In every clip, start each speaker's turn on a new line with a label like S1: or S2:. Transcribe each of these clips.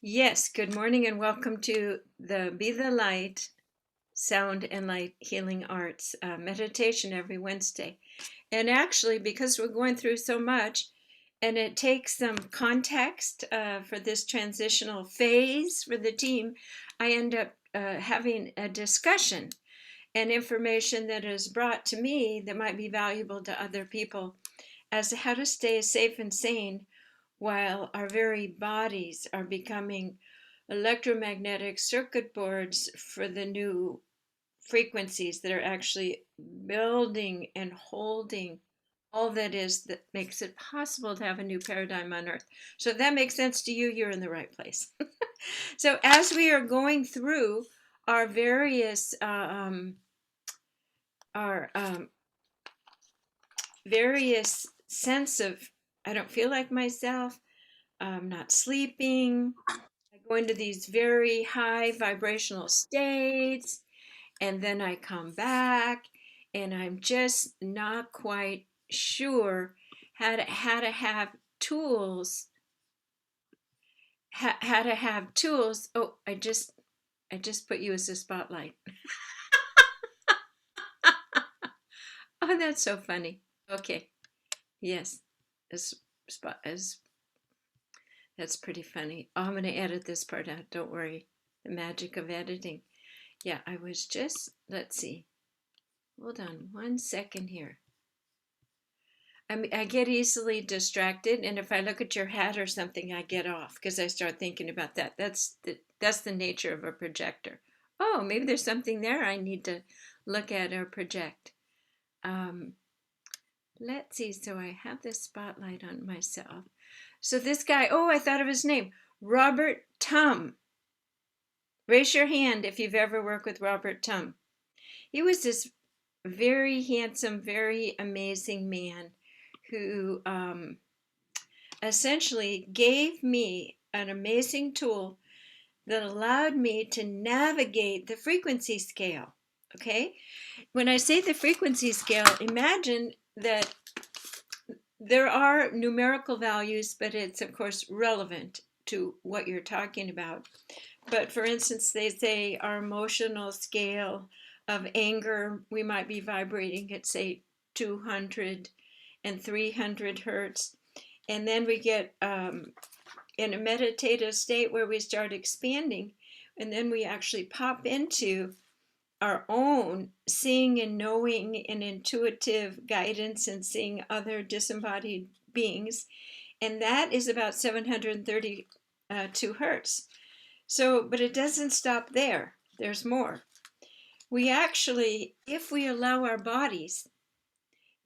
S1: Yes, good morning and welcome to the Be the Light Sound and Light Healing Arts meditation every Wednesday. And actually, because we're going through so much and it takes some context for this transitional phase for the team, I end up having a discussion and information that is brought to me that might be valuable to other people as to how to stay safe and sane while our very bodies are becoming electromagnetic circuit boards for the new frequencies that are actually building and holding all that is that makes it possible to have a new paradigm on earth. So if that makes sense to you, you're in the right place. So as we are going through our various our various sense of I don't feel like myself, I'm not sleeping, I go into these very high vibrational states, and then I come back, and I'm just not quite sure how to have tools, how to have tools. Oh, I just put you as a spotlight. Oh, that's so funny. Okay, yes, as spot as that's pretty funny. Oh, I'm going to edit this part out. Don't worry. The magic of editing. Yeah, I was just, let's see. Hold on 1 second here. I get easily distracted, and if I look at your hat or something, I get off because I start thinking about that. That's the nature of a projector. Oh, maybe there's something there I need to look at or project. Um, let's see. So I have this spotlight on myself. So this guy, oh, I thought of his name, Robert Tum. Raise your hand if you've ever worked with Robert Tum. He was this very handsome, very amazing man who essentially gave me an amazing tool that allowed me to navigate the frequency scale. Okay? When I say the frequency scale, imagine that there are numerical values, but it's, of course, relevant to what you're talking about. But for instance, they say our emotional scale of anger, we might be vibrating at, say, 200 and 300 hertz. And then we get in a meditative state where we start expanding. And then we actually pop into our own seeing and knowing and intuitive guidance and seeing other disembodied beings. And that is about 732 hertz. So, but it doesn't stop there. There's more. We actually, if we allow our bodies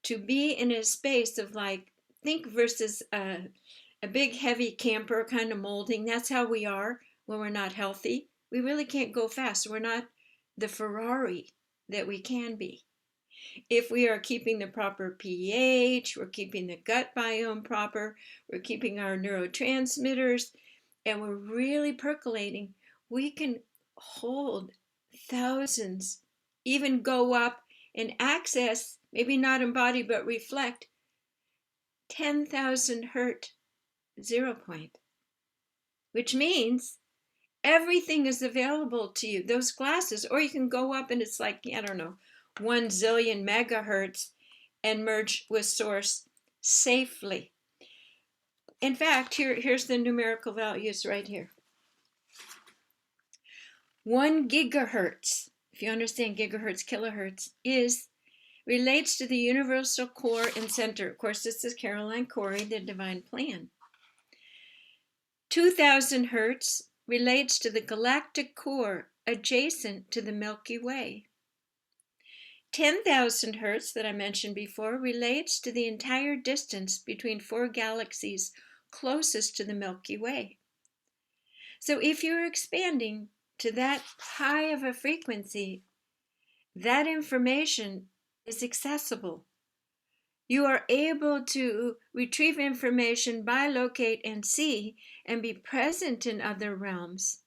S1: to be in a space of like, think versus a big heavy camper kind of molding, that's how we are when we're not healthy. We really can't go fast. We're not the Ferrari that we can be. If we are keeping the proper pH, we're keeping the gut biome proper, we're keeping our neurotransmitters, and we're really percolating, we can hold thousands, even go up and access, maybe not embody, but reflect 10,000 hertz 0 point, which means everything is available to you. Those glasses, or you can go up and it's like, I don't know, 1 zillion megahertz and merge with source safely. In fact, here's the numerical values right here. 1 gigahertz, if you understand gigahertz, kilohertz, relates to the universal core and center. Of course, this is Caroline Corey, the divine plan. 2000 hertz relates to the galactic core adjacent to the Milky Way. 10,000 hertz that I mentioned before relates to the entire distance between 4 galaxies closest to the Milky Way. So if you're expanding to that high of a frequency, that information is accessible. You are able to retrieve information, bilocate, and see, and be present in other realms,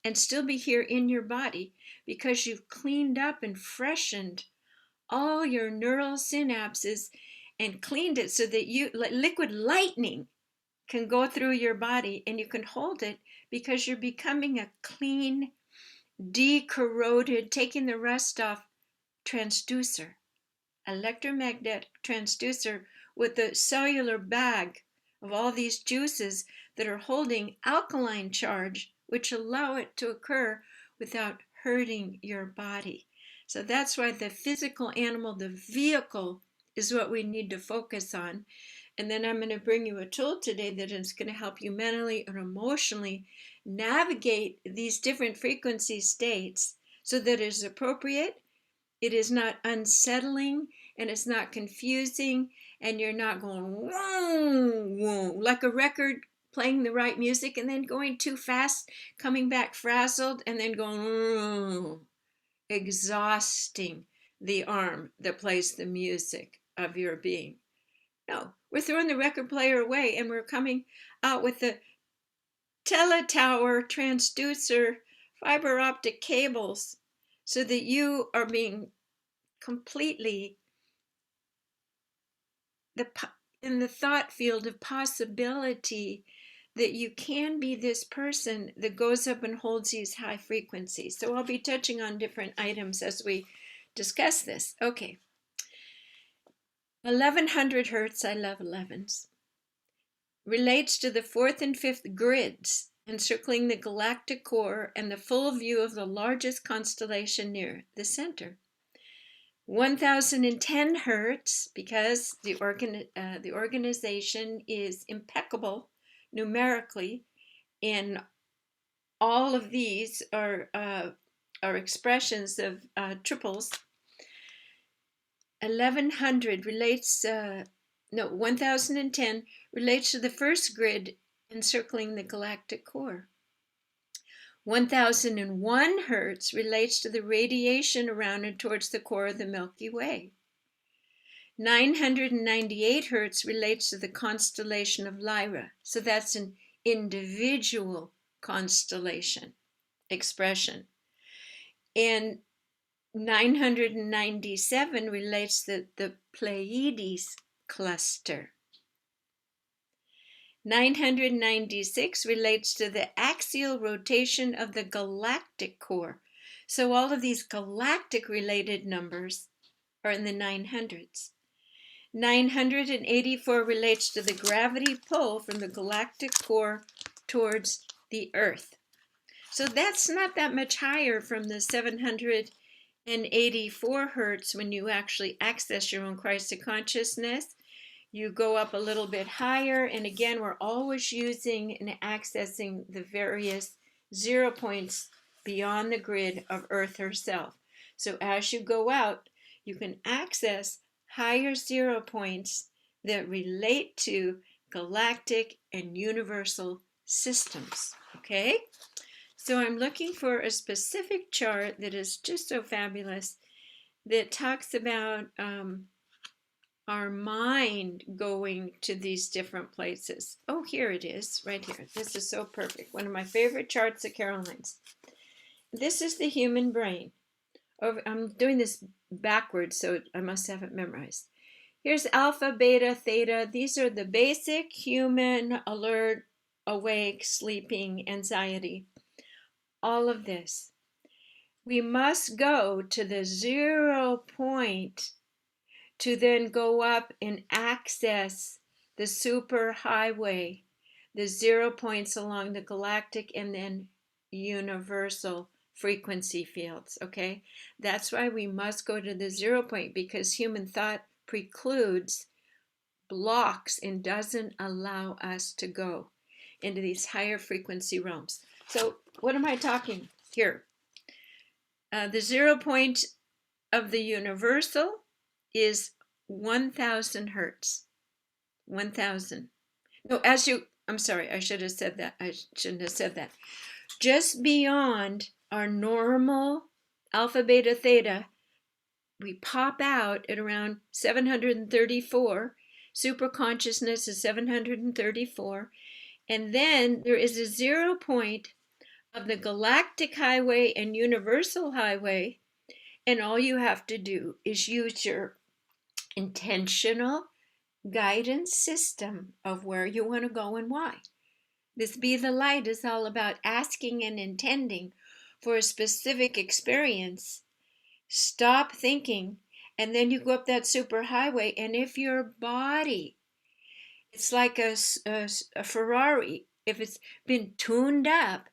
S1: and still be here in your body because you've cleaned up and freshened all your neural synapses and cleaned it so that you, like liquid lightning, can go through your body, and you can hold it because you're becoming a clean, decorroded, taking the rust off transducer, electromagnetic transducer with a cellular bag of all these juices that are holding alkaline charge, which allow it to occur without hurting your body. So that's why the physical animal, the vehicle, is what we need to focus on. And then I'm going to bring you a tool today that is going to help you mentally and emotionally navigate these different frequency states so that it is appropriate, it is not unsettling, and it's not confusing, and you're not going whoa, whoa, like a record playing the right music and then going too fast, coming back frazzled, and then going whoa, exhausting the arm that plays the music of your being. No, we're throwing the record player away and we're coming out with the teletower transducer fiber optic cables so that you are being completely in the thought field of possibility that you can be this person that goes up and holds these high frequencies. So I'll be touching on different items as we discuss this. Okay. 1100 hertz, I love 11s, relates to the 4th and 5th grids encircling the galactic core and the full view of the largest constellation near the center. 1010 hertz, because the organization is impeccable numerically, in all of these are expressions of triples. 1100 relates, 1010 relates to the first grid encircling the galactic core. 1001 hertz relates to the radiation around and towards the core of the Milky Way. 998 hertz relates to the constellation of Lyra. So that's an individual constellation expression. And 997 relates to the Pleiades cluster. 996 relates to the axial rotation of the galactic core. So all of these galactic related numbers are in the 900s. 984 relates to the gravity pull from the galactic core towards the Earth. So that's not that much higher from the 784 hertz when you actually access your own Christ consciousness. You go up a little bit higher, and again, we're always using and accessing the various 0 points beyond the grid of Earth herself. So as you go out, you can access higher 0 points that relate to galactic and universal systems. Okay? So I'm looking for a specific chart that is just so fabulous that talks about our mind going to these different places. Oh, here it is, right here. This is so perfect. One of my favorite charts of Caroline's. This is the human brain. I'm doing this backwards, so I must have it memorized. Here's alpha, beta, theta. These are the basic human alert, awake, sleeping, anxiety. All of this. We must go to the 0 point to then go up and access the super highway, the 0 points along the galactic and then universal frequency fields, okay? That's why we must go to the 0 point, because human thought precludes, blocks, and doesn't allow us to go into these higher frequency realms. So what am I talking here? The 0 point of the universal is 1000 hertz. 1000. No, I'm sorry, I should have said that. I shouldn't have said that. Just beyond our normal alpha, beta, theta, we pop out at around 734. Super consciousness is 734. And then there is a 0 point of the galactic highway and universal highway. And all you have to do is use your intentional guidance system of where you want to go and why. This Be the Light is all about asking and intending for a specific experience. Stop thinking, and then you go up that superhighway, and if your body, it's like a Ferrari, if it's been tuned up,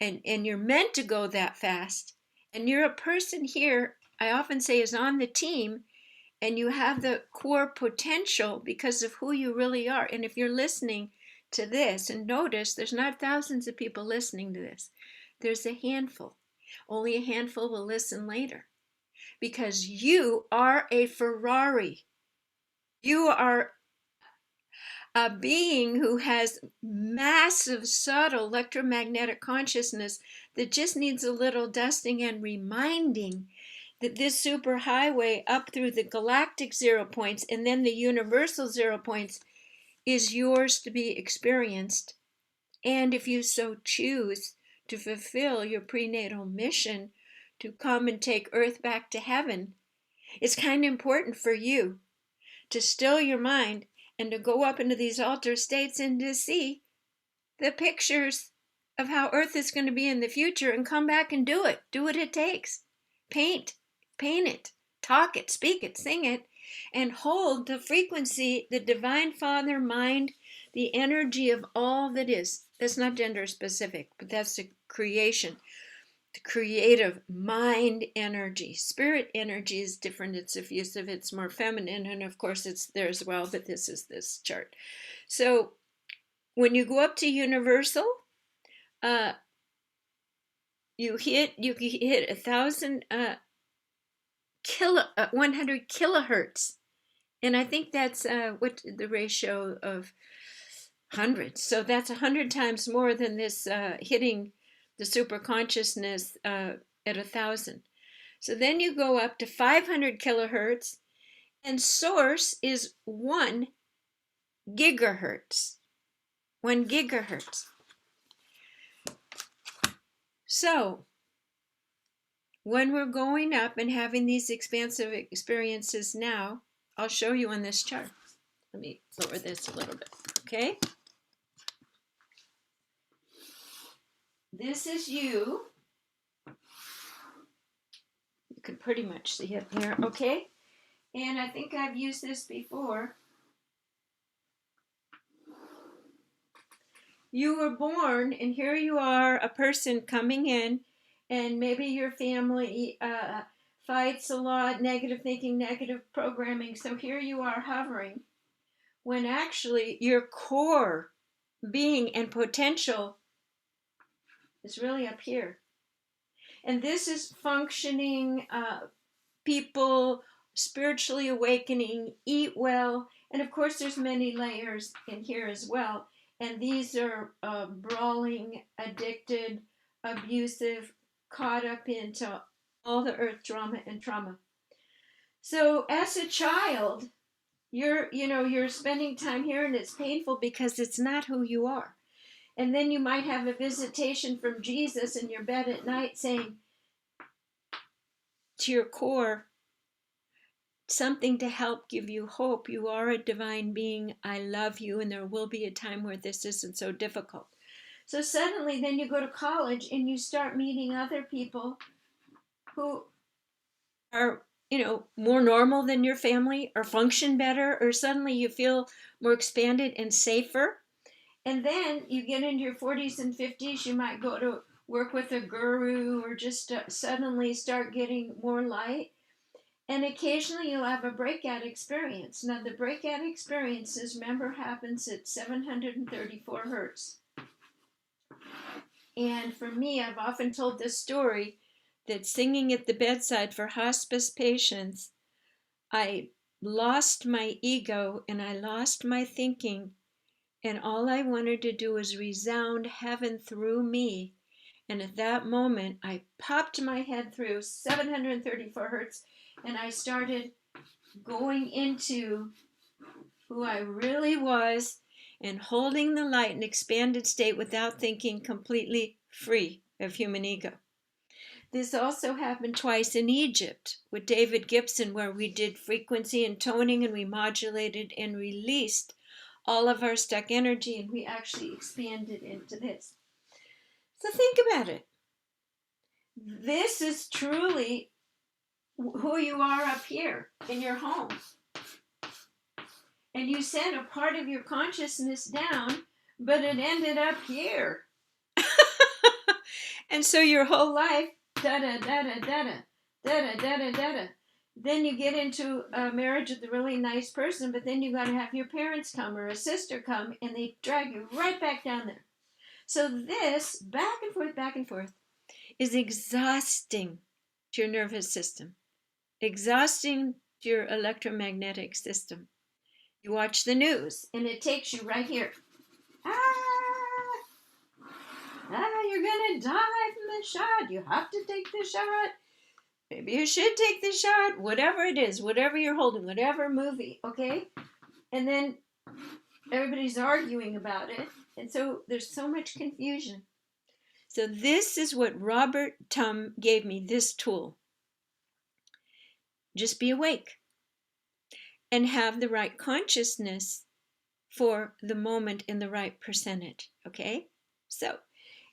S1: and you're meant to go that fast, and you're a person here, I often say, is on the team, and you have the core potential because of who you really are. And if you're listening to this, and notice there's not thousands of people listening to this, there's a handful. Only a handful will listen later, because you are a Ferrari. You are a being who has massive, subtle electromagnetic consciousness that just needs a little dusting and reminding that this superhighway up through the galactic 0 points and then the universal 0 points is yours to be experienced. And if you so choose to fulfill your prenatal mission to come and take Earth back to heaven, it's kind of important for you to still your mind and to go up into these altered states and to see the pictures of how Earth is going to be in the future and come back and do it. Do what it takes. Paint it, talk it, speak it, sing it, and hold the frequency, the Divine Father mind, the energy of all that is. That's not gender specific, but that's the creation, the creative mind energy. Spirit energy is different. It's effusive. It's more feminine. And of course, it's there as well. But this is this chart. So when you go up to universal, you hit 1,000 100 kilohertz. And I think that's what the ratio of hundreds. So that's 100 times more than this hitting the super consciousness at 1,000. So then you go up to 500 kilohertz, and source is 1 gigahertz. 1 gigahertz. So when we're going up and having these expansive experiences now, I'll show you on this chart. Let me lower this a little bit, okay? This is you. You can pretty much see it there, okay? And I think I've used this before. You were born, and here you are, a person coming in, and maybe your family fights a lot, negative thinking, negative programming. So here you are hovering, when actually your core being and potential is really up here. And this is functioning people, spiritually awakening, eat well, and of course there's many layers in here as well. And these are brawling, addicted, abusive, caught up into all the earth drama and trauma. So as a child, you're spending time here, and it's painful because it's not who you are. And then you might have a visitation from Jesus in your bed at night saying to your core something to help give you hope. You are a divine being. I love you, and there will be a time where this isn't so difficult. So suddenly then you go to college and you start meeting other people who are, more normal than your family, or function better, or suddenly you feel more expanded and safer. And then you get into your 40s and 50s, you might go to work with a guru, or just suddenly start getting more light. And occasionally you'll have a breakout experience. Now the breakout experiences, remember, happens at 734 hertz. And for me, I've often told this story that singing at the bedside for hospice patients, I lost my ego and I lost my thinking, and all I wanted to do was resound heaven through me. And at that moment, I popped my head through 734 hertz, and I started going into who I really was and holding the light in expanded state without thinking, completely free of human ego. This also happened twice in Egypt with David Gibson, where we did frequency and toning, and we modulated and released all of our stuck energy, and we actually expanded into this. So think about it. This is truly who you are up here in your home. And you sent a part of your consciousness down, but it ended up here. And so your whole life, da-da-da-da-da-da, da-da-da-da-da-da. Then you get into a marriage with a really nice person, but then you got to have your parents come or a sister come, and they drag you right back down there. So this back and forth, is exhausting to your nervous system, exhausting to your electromagnetic system. You watch the news, and it takes you right here. You're going to die from the shot. You have to take the shot. Maybe you should take the shot. Whatever it is, whatever you're holding, whatever movie, okay? And then everybody's arguing about it. And so there's so much confusion. So this is what Robert Tum gave me, this tool. Just be awake and have the right consciousness for the moment in the right percentage, okay? So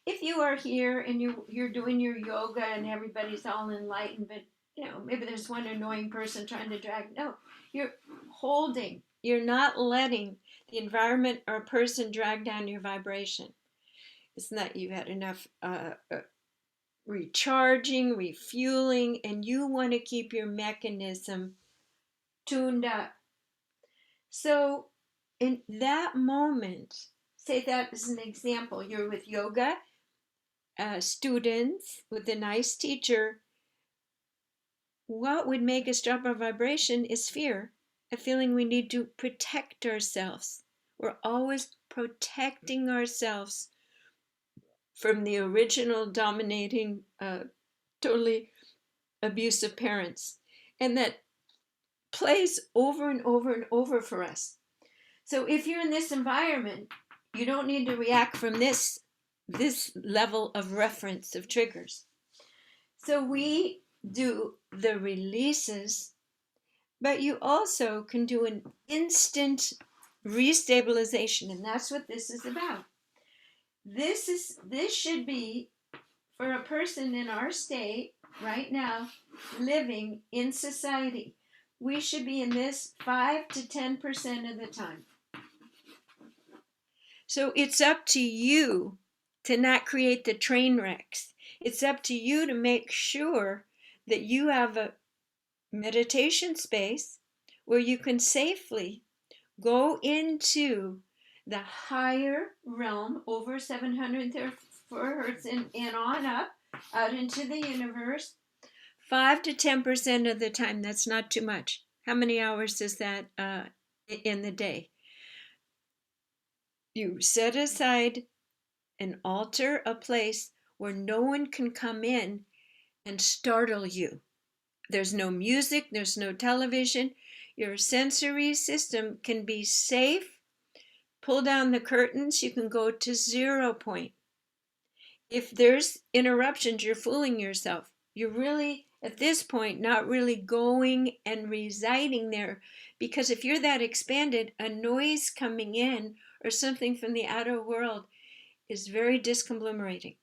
S1: if you are here and you're doing your yoga and everybody's all enlightened, but maybe there's one annoying person trying to drag. No, you're holding. You're not letting the environment or a person drag down your vibration. It's not you've had enough recharging, refueling, and you want to keep your mechanism tuned up. So in that moment, say that as an example, you're with yoga students with a nice teacher. What would make us drop our vibration is fear, a feeling we need to protect ourselves. We're always protecting ourselves from the original dominating, totally abusive parents. And that plays over and over and over for us. So if you're in this environment, you don't need to react from this level of reference of triggers. So we do the releases, but you also can do an instant restabilization, and that's what this is about. This should be for a person in our state right now living in society. We should be in this 5 to 10% of the time. So it's up to you to not create the train wrecks. It's up to you to make sure that you have a meditation space where you can safely go into the higher realm over 734 hertz and on up out into the universe 5 to 10% of the time. That's not too much. How many hours is that in the day? You set aside an altar, a place where no one can come in and startle you. There's no music, there's no television. Your sensory system can be safe. Pull down the curtains, you can go to 0 point. If there's interruptions, you're fooling yourself. You're really, at this point, not really going and residing there, because if you're that expanded, a noise coming in or something from the outer world is very disconglomerating.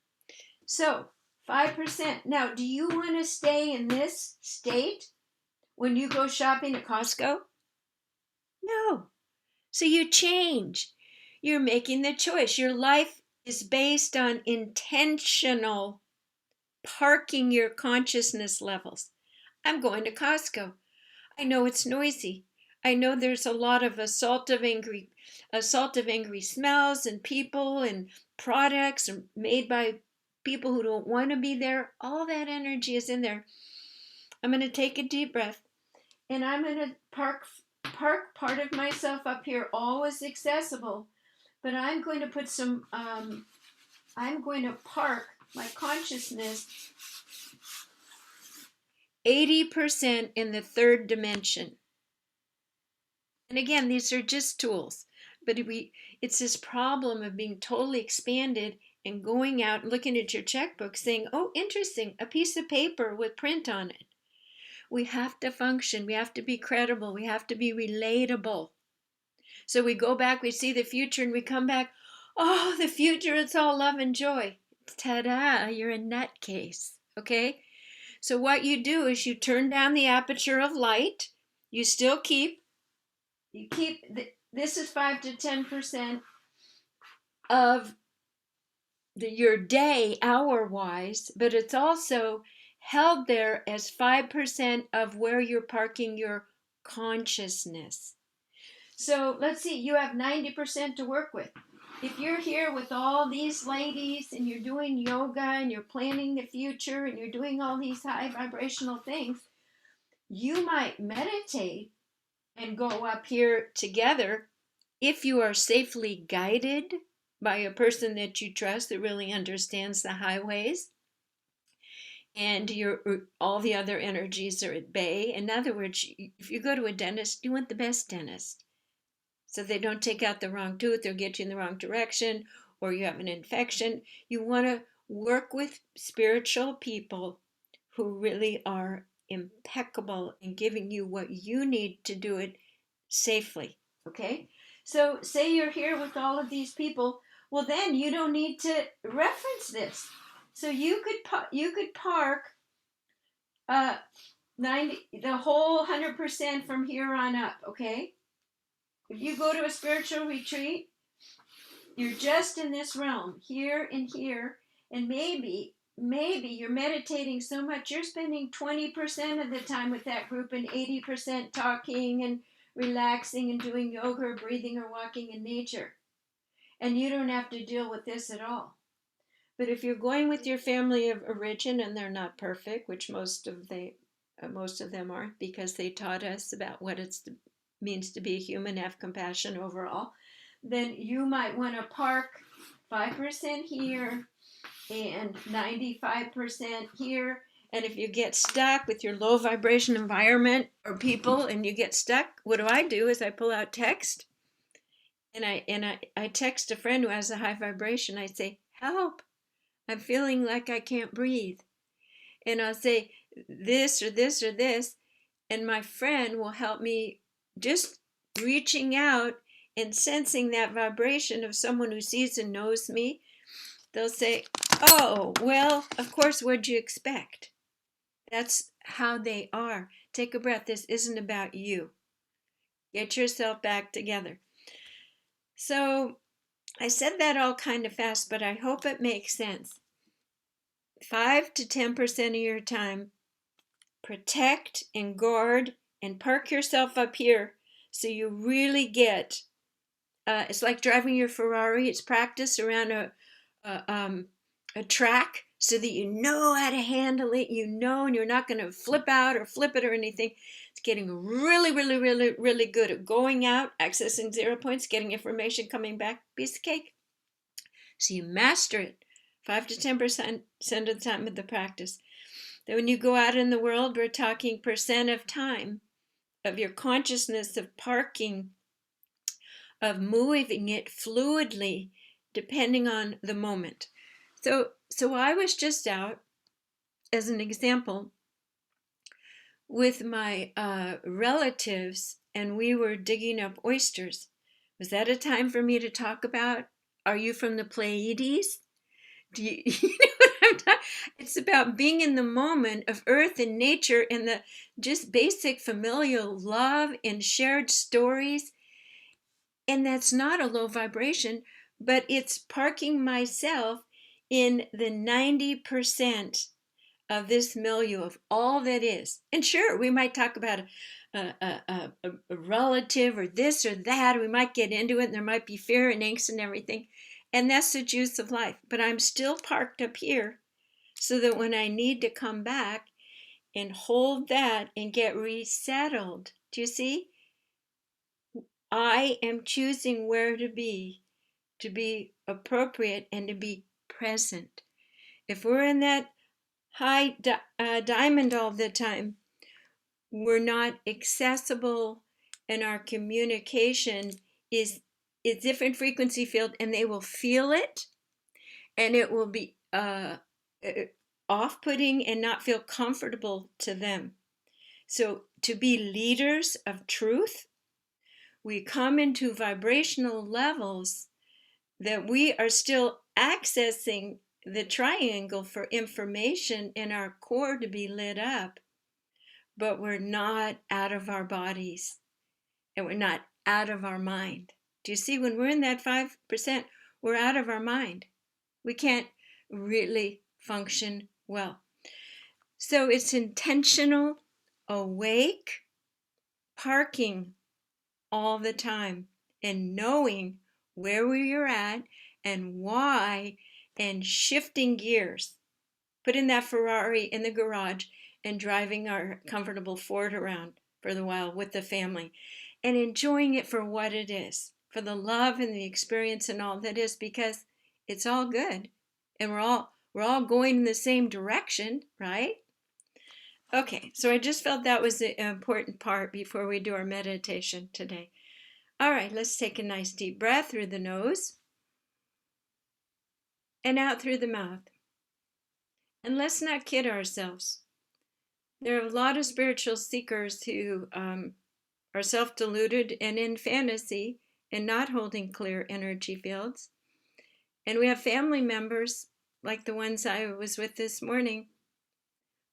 S1: So 5%. Now, do you want to stay in this state when you go shopping at Costco? No. So you change. You're making the choice. Your life is based on intentional parking your consciousness levels. I'm going to Costco. I know it's noisy. I know there's a lot of assault of angry smells and people and products made by people who don't want to be there. All that energy is in there. I'm going to take a deep breath, and I'm going to park part of myself up here, always accessible, but I'm going to put some, I'm going to park my consciousness 80% in the third dimension. And again, these are just tools, but it's this problem of being totally expanded and going out and looking at your checkbook saying, oh, interesting, a piece of paper with print on it. We have to function. We have to be credible. We have to be relatable. So we go back, we see the future, and we come back, oh, the future, it's all love and joy. Ta-da, you're a nutcase, okay? So what you do is you turn down the aperture of light. You still keep, this is 5 to 10% of your day hour-wise, but it's also held there as 5% of where you're parking your consciousness. So let's see, you have 90% to work with. If you're here with all these ladies and you're doing yoga and you're planning the future and you're doing all these high vibrational things, you might meditate and go up here together if you are safely guided by a person that you trust that really understands the highways and all the other energies are at bay. In other words, if you go to a dentist, you want the best dentist, so they don't take out the wrong tooth or get you in the wrong direction, or you have an infection. You want to work with spiritual people who really are impeccable in giving you what you need to do it safely, okay? So say you're here with all of these people, well then you don't need to reference this. So you could park 90, the whole 100% from here on up, okay? If you go to a spiritual retreat, you're just in this realm, here and here, and maybe you're meditating so much, you're spending 20% of the time with that group and 80% talking and relaxing and doing yoga or breathing or walking in nature. And you don't have to deal with this at all. But if you're going with your family of origin and they're not perfect, which most of them aren't, because they taught us about what it means to be a human, have compassion overall, then you might want to park 5% here and 95% here. And if you get stuck with your low vibration environment or people and you get stuck, what do? Is I pull out text and I text a friend who has a high vibration. I say, help, I'm feeling like I can't breathe. And I'll say this or this or this, and my friend will help me just reaching out and sensing that vibration of someone who sees and knows me. They'll say, oh, well, of course, what'd you expect? That's how they are. Take a breath. This isn't about you. Get yourself back together. So I said that all kind of fast, but I hope it makes sense. 5 to 10% of your time, protect and guard and park yourself up here so you really get, it's like driving your Ferrari. It's practice around a track so that you know how to handle it, and you're not going to flip out or flip it or anything. It's getting really, really, really, really good at going out, accessing 0 points, getting information, coming back, piece of cake. So you master it 5 to 10% of the time with the practice. Then when you go out in the world, we're talking percent of time of your consciousness of parking, of moving it fluidly, depending on the moment. So I was just out, as an example, with my relatives, and we were digging up oysters. Was that a time for me to talk about, are you from the Pleiades? Do you know what I'm talking? It's about being in the moment of earth and nature and the just basic familial love and shared stories. And that's not a low vibration, but it's parking myself in the 90% of this milieu of all that is. And sure, we might talk about a relative or this or that. We might get into it, and there might be fear and angst and everything. And that's the juice of life. But I'm still parked up here so that when I need to come back and hold that and get resettled, do you see? I am choosing where to be appropriate and to be present. If we're in that high diamond all the time, we're not accessible, and our communication is a different frequency field, and they will feel it, and it will be off-putting and not feel comfortable to them. So to be leaders of truth, we come into vibrational levels that we are still accessing the triangle for information in our core to be lit up, but we're not out of our bodies and we're not out of our mind. Do you see, when we're in that 5%, we're out of our mind. We can't really function well. So it's intentional, awake, parking all the time, and knowing where we are at and why, and shifting gears, putting that Ferrari in the garage and driving our comfortable Ford around for the while with the family and enjoying it for what it is, for the love and the experience and all that is, because it's all good and we're all going in the same direction, right? Okay, so I just felt that was the important part before we do our meditation today. All right, let's take a nice deep breath through the nose and out through the mouth. And let's not kid ourselves. There are a lot of spiritual seekers who are self-deluded and in fantasy and not holding clear energy fields. And we have family members, like the ones I was with this morning,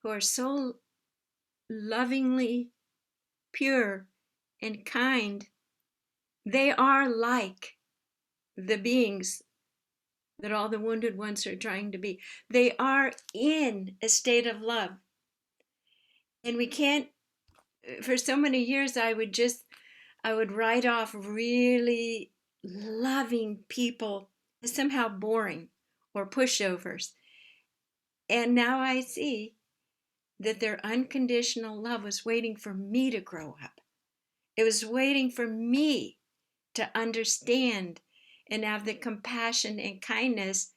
S1: who are so lovingly pure and kind. They are like the beings that all the wounded ones are trying to be. They are in a state of love. And we can't, for so many years, I would write off really loving people as somehow boring or pushovers. And now I see that their unconditional love was waiting for me to grow up. It was waiting for me to understand and have the compassion and kindness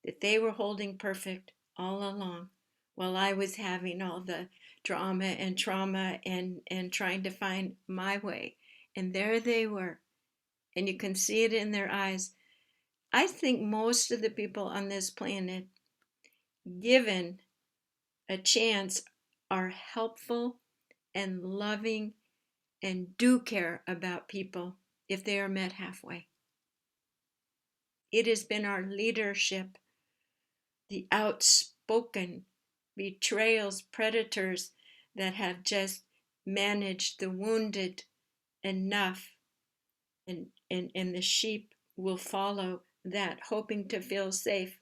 S1: that they were holding perfect all along, while I was having all the drama and trauma and trying to find my way. And there they were. And you can see it in their eyes. I think most of the people on this planet, given a chance, are helpful and loving and do care about people if they are met halfway. It has been our leadership, the outspoken betrayals, predators that have just managed the wounded enough, and the sheep will follow that, hoping to feel safe.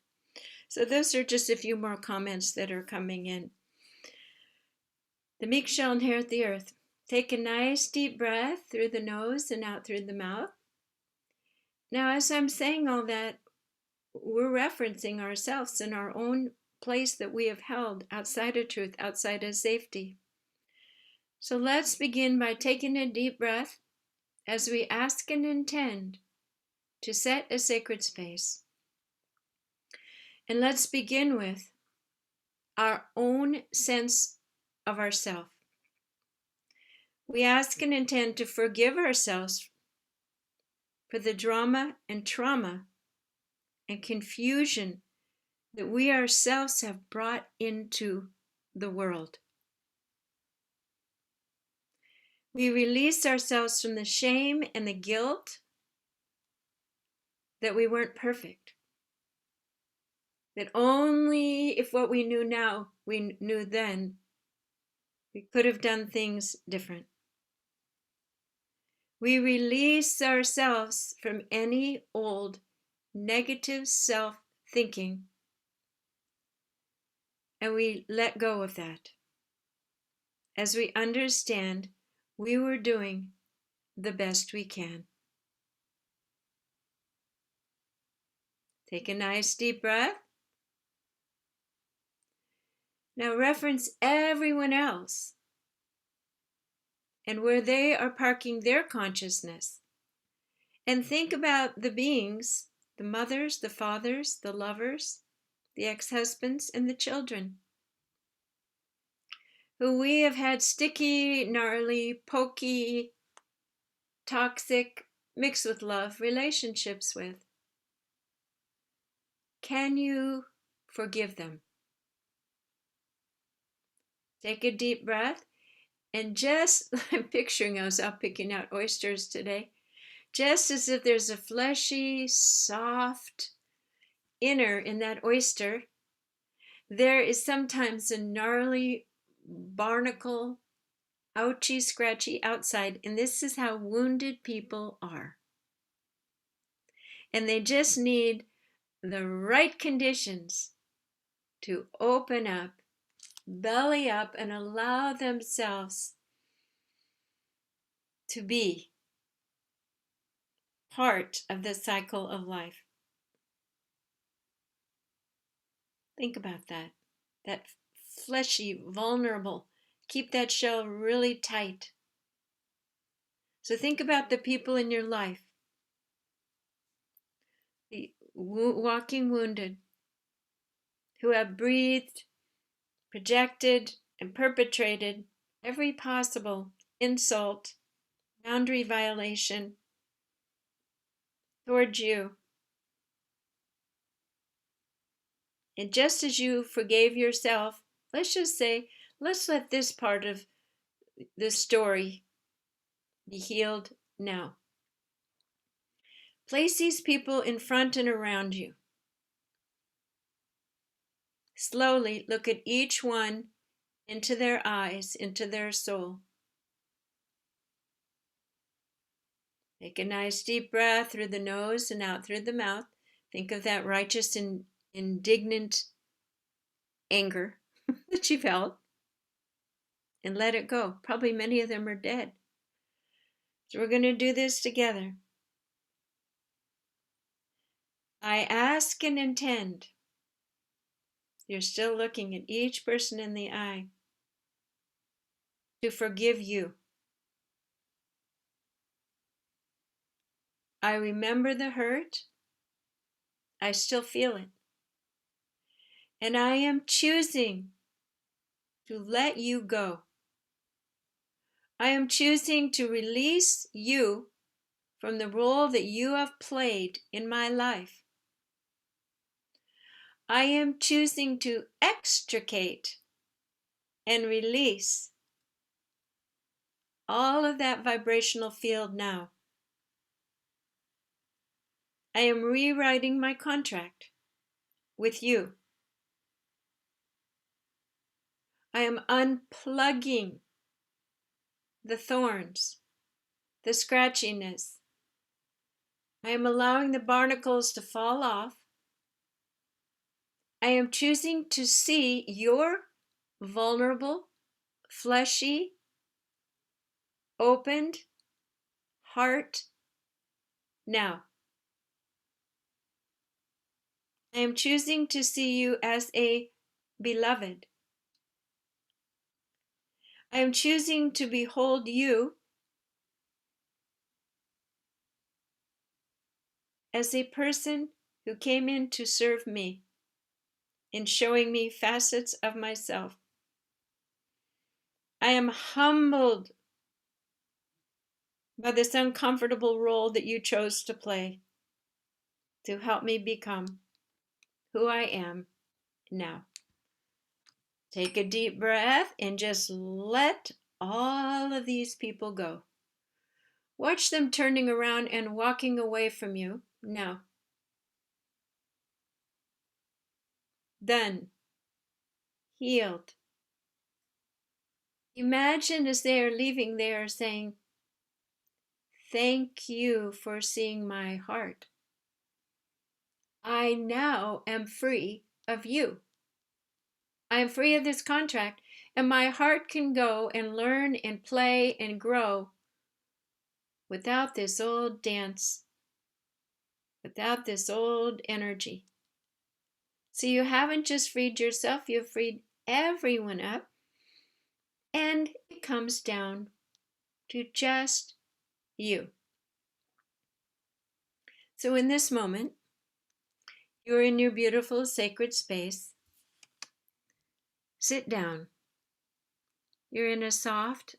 S1: So those are just a few more comments that are coming in. The meek shall inherit the earth. Take a nice deep breath through the nose and out through the mouth. Now, as I'm saying all that, we're referencing ourselves in our own place that we have held outside of truth, outside of safety. So let's begin by taking a deep breath as we ask and intend to set a sacred space. And let's begin with our own sense of ourself. We ask and intend to forgive ourselves for the drama and trauma and confusion that we ourselves have brought into the world. We release ourselves from the shame and the guilt that we weren't perfect. That only if what we knew now, we knew then, we could have done things different. We release ourselves from any old negative self-thinking, and we let go of that as we understand we were doing the best we can. Take a nice deep breath. Now reference everyone else and where they are parking their consciousness. And think about the beings, the mothers, the fathers, the lovers, the ex-husbands, and the children, who we have had sticky, gnarly, pokey, toxic, mixed with love relationships with. can you forgive them? Take a deep breath, and just, I'm picturing, I was out picking out oysters today, just as if there's a fleshy, soft inner in that oyster, there is sometimes a gnarly, barnacle, ouchy, scratchy outside, and this is how wounded people are. And they just need the right conditions to open up, belly up, and allow themselves to be part of the cycle of life. Think about that. That fleshy, vulnerable. Keep that shell really tight. So think about the people in your life, the walking wounded, who have breathed, projected, and perpetrated every possible insult, boundary violation towards you. And just as you forgave yourself, let's just say, let's let this part of the story be healed now. Place these people in front and around you. Slowly look at each one into their eyes, into their soul. Take a nice deep breath through the nose and out through the mouth. Think of that righteous and indignant anger that you felt, and let it go. Probably many of them are dead. So we're going to do this together. I ask and intend. You're still looking at each person in the eye to forgive you. I remember the hurt. I still feel it. And I am choosing to let you go. I am choosing to release you from the role that you have played in my life. I am choosing to extricate and release all of that vibrational field now. I am rewriting my contract with you. I am unplugging the thorns, the scratchiness. I am allowing the barnacles to fall off. I am choosing to see your vulnerable, fleshy, opened heart now. I am choosing to see you as a beloved. I am choosing to behold you as a person who came in to serve me in showing me facets of myself. I am humbled by this uncomfortable role that you chose to play to help me become who I am now. Take a deep breath and just let all of these people go. Watch them turning around and walking away from you now. Done. Healed. Imagine as they are leaving, they are saying, "Thank you for seeing my heart. I now am free of you. I am free of this contract, and my heart can go and learn and play and grow without this old dance, without this old energy." So you haven't just freed yourself, you've freed everyone up, and it comes down to just you. So in this moment, you're in your beautiful sacred space. Sit down. You're in a soft,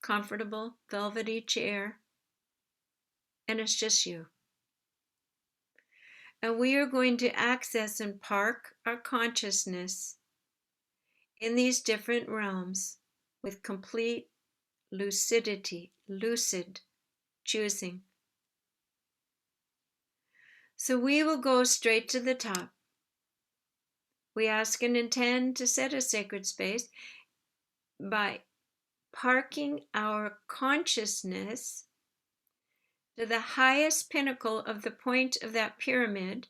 S1: comfortable, velvety chair, and it's just you. And we are going to access and park our consciousness in these different realms with complete lucidity, lucid choosing. So we will go straight to the top. We ask and intend to set a sacred space by parking our consciousness to the highest pinnacle of the point of that pyramid.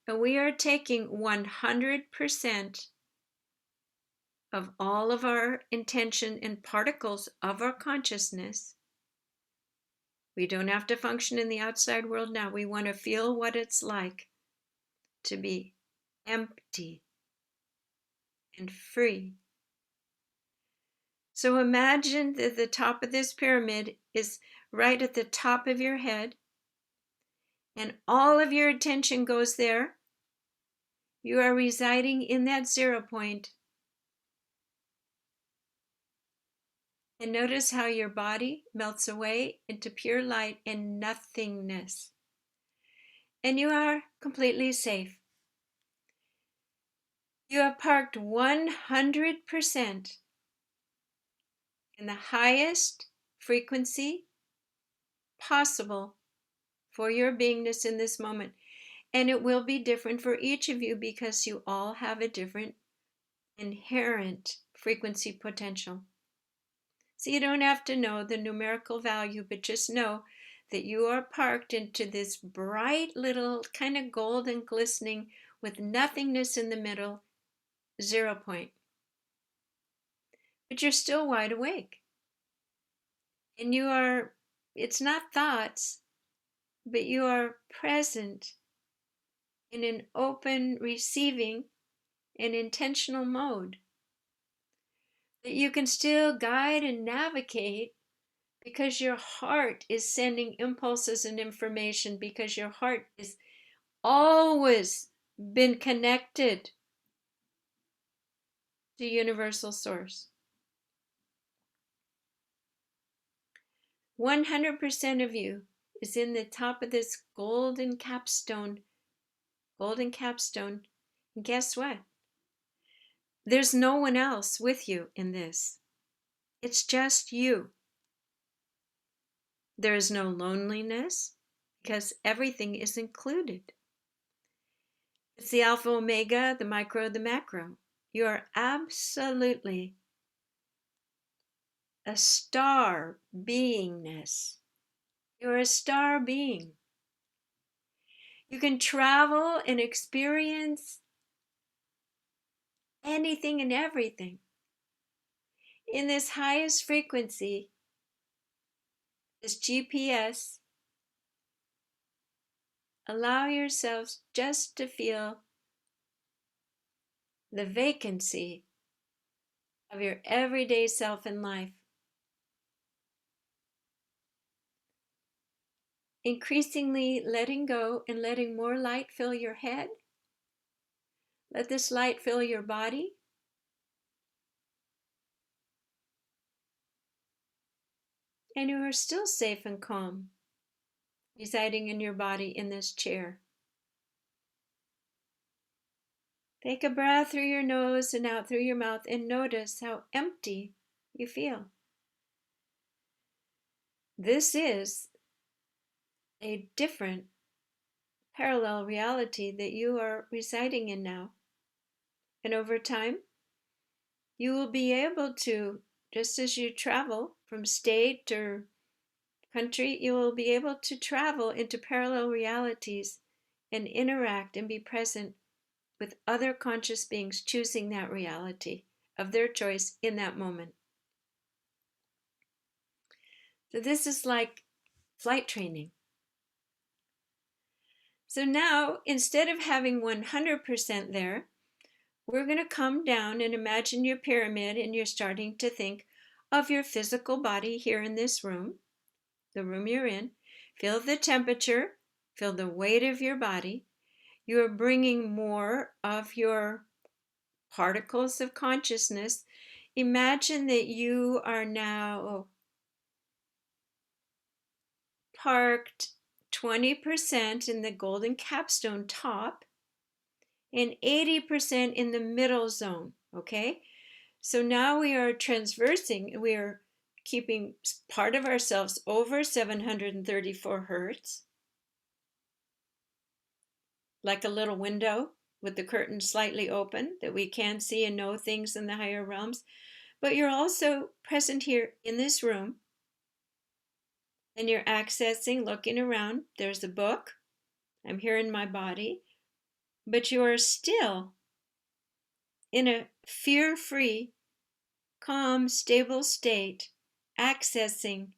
S1: And we are taking 100% of all of our intention and particles of our consciousness. We don't have to function in the outside world now. We want to feel what it's like to be empty and free. So imagine that the top of this pyramid is right at the top of your head, and all of your attention goes there. You are residing in that 0 point. And notice how your body melts away into pure light and nothingness. And you are completely safe. You have parked 100% in the highest frequency possible for your beingness in this moment. And it will be different for each of you because you all have a different inherent frequency potential. So you don't have to know the numerical value, but just know that you are parked into this bright little kind of golden glistening with nothingness in the middle, 0 point. But you're still wide awake. And you are, it's not thoughts, but you are present in an open, receiving, and intentional mode. That you can still guide and navigate because your heart is sending impulses and information, because your heart has always been connected to universal source. 100% of you is in the top of this golden capstone. And guess what? There's no one else with you in this. It's just you. There is no loneliness because everything is included. It's the alpha, omega, the micro, the macro. You are absolutely a star beingness. You're a star being. You can travel and experience anything and everything. In this highest frequency, this GPS, allow yourselves just to feel the vacancy of your everyday self in life. Increasingly letting go and letting more light fill your head. Let this light fill your body. And you are still safe and calm, residing in your body in this chair. Take a breath through your nose and out through your mouth and notice how empty you feel. This is a different parallel reality that you are residing in now. And over time, you will be able to, just as you travel from state or country, you will be able to travel into parallel realities and interact and be present with other conscious beings choosing that reality of their choice in that moment. So this is like flight training. So now, instead of having 100% there, we're going to come down and imagine your pyramid, and you're starting to think of your physical body here in this room, the room you're in. Feel the temperature, feel the weight of your body. You are bringing more of your particles of consciousness. Imagine that you are now parked 20% in the golden capstone top, and 80% in the middle zone, okay? So now we are transversing, we are keeping part of ourselves over 734 hertz, like a little window with the curtain slightly open that we can see and know things in the higher realms. But you're also present here in this room, and you're accessing, looking around. There's a book. I'm here in my body. But you are still in a fear-free, calm, stable state, accessing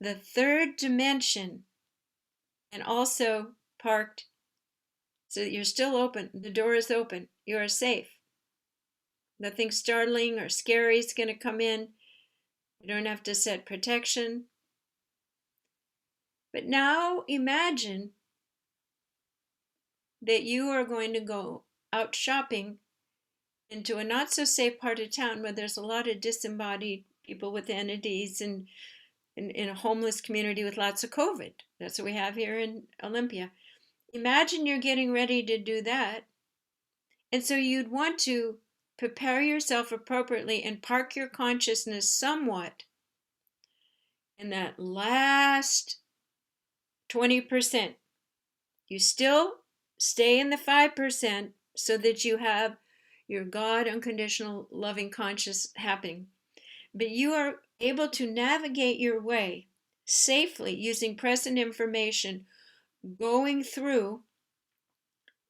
S1: the third dimension, and also parked so that you're still open. The door is open. You are safe. Nothing startling or scary is going to come in. You don't have to set protection. But now imagine that you are going to go out shopping into a not so safe part of town where there's a lot of disembodied people with entities, and in a homeless community with lots of COVID. That's what we have here in Olympia. Imagine you're getting ready to do that. And so you'd want to prepare yourself appropriately and park your consciousness somewhat in that last 20%. You still stay in the 5% so that you have your God unconditional loving conscious happening. But you are able to navigate your way safely using present information, going through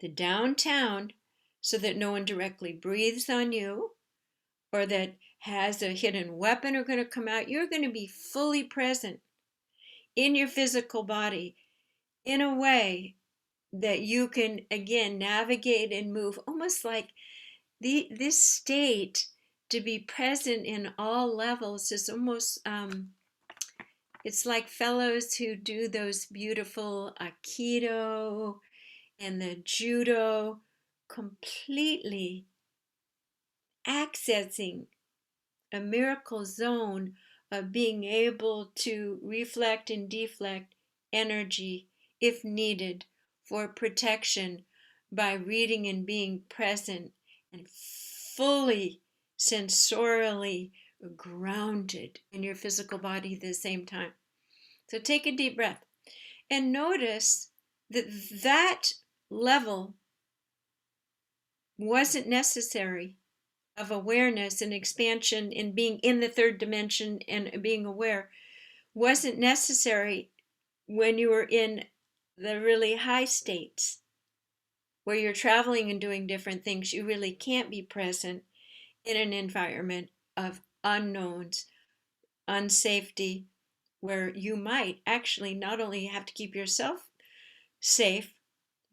S1: the downtown so that no one directly breathes on you or that has a hidden weapon are going to come out. You're going to be fully present in your physical body in a way that you can, again, navigate and move, almost like this state to be present in all levels is almost, it's like fellows who do those beautiful Aikido and the Judo, completely accessing a miracle zone of being able to reflect and deflect energy if needed for protection by reading and being present and fully sensorially grounded in your physical body at the same time. So take a deep breath and notice that that level wasn't necessary of awareness and expansion and being in the third dimension and being aware wasn't necessary when you were in the really high states where you're traveling and doing different things. You really can't be present in an environment of unknowns, unsafety, where you might actually not only have to keep yourself safe,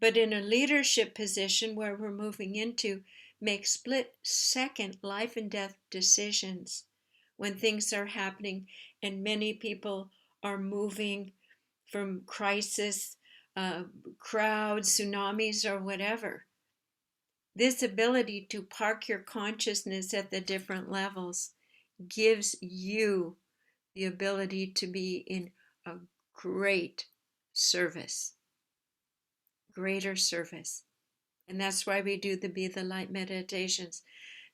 S1: but in a leadership position where we're moving into, make split-second life and death decisions when things are happening and many people are moving from crisis, crowds, tsunamis, or whatever. This ability to park your consciousness at the different levels gives you the ability to be in a great service, greater service. And that's why we do the Be the Light meditations,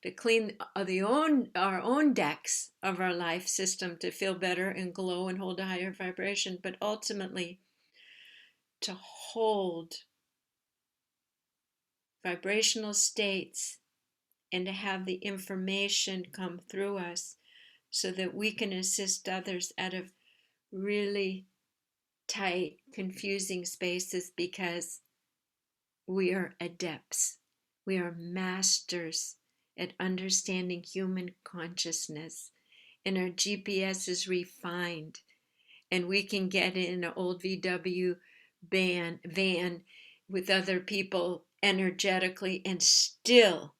S1: to clean our own decks of our life system to feel better and glow and hold a higher vibration, but ultimately to hold vibrational states and to have the information come through us so that we can assist others out of really tight, confusing spaces, because we are adepts. We are masters at understanding human consciousness, and our GPS is refined, and we can get in an old VW van with other people energetically and still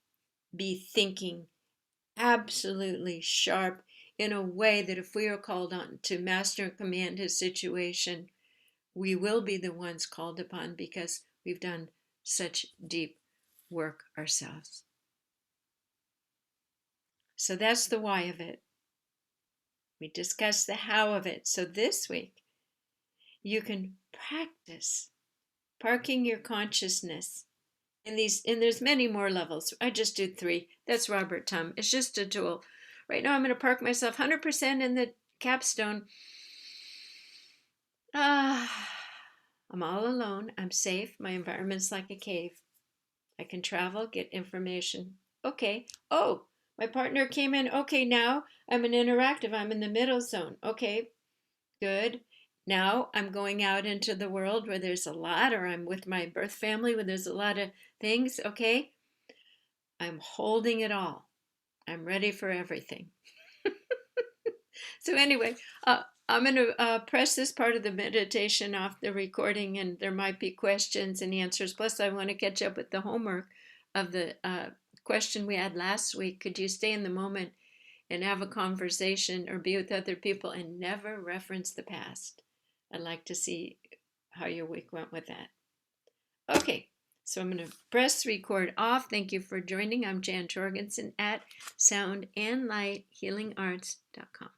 S1: be thinking absolutely sharp in a way that if we are called on to master and command his situation, we will be the ones called upon because we've done such deep work ourselves. So that's the why of it. We discussed the how of it. So this week, you can practice parking your consciousness in these, and there's many more levels. I just do 3. That's Robert Tum. It's just a tool. Right now I'm going to park myself 100% in the capstone. I'm all alone. I'm safe. My environment's like a cave. I can travel, get information. Okay. Oh, my partner came in. Okay, now I'm an interactive. I'm in the middle zone. Okay, good. Now I'm going out into the world where there's a lot, or I'm with my birth family where there's a lot of things. Okay, I'm holding it all. I'm ready for everything. So anyway, I'm going to press this part of the meditation off the recording, and there might be questions and answers. Plus, I want to catch up with the homework of the question we had last week. Could you stay in the moment and have a conversation or be with other people and never reference the past? I'd like to see how your week went with that. Okay, so I'm going to press record off. Thank you for joining. I'm Jan Jorgensen at soundandlighthealingarts.com.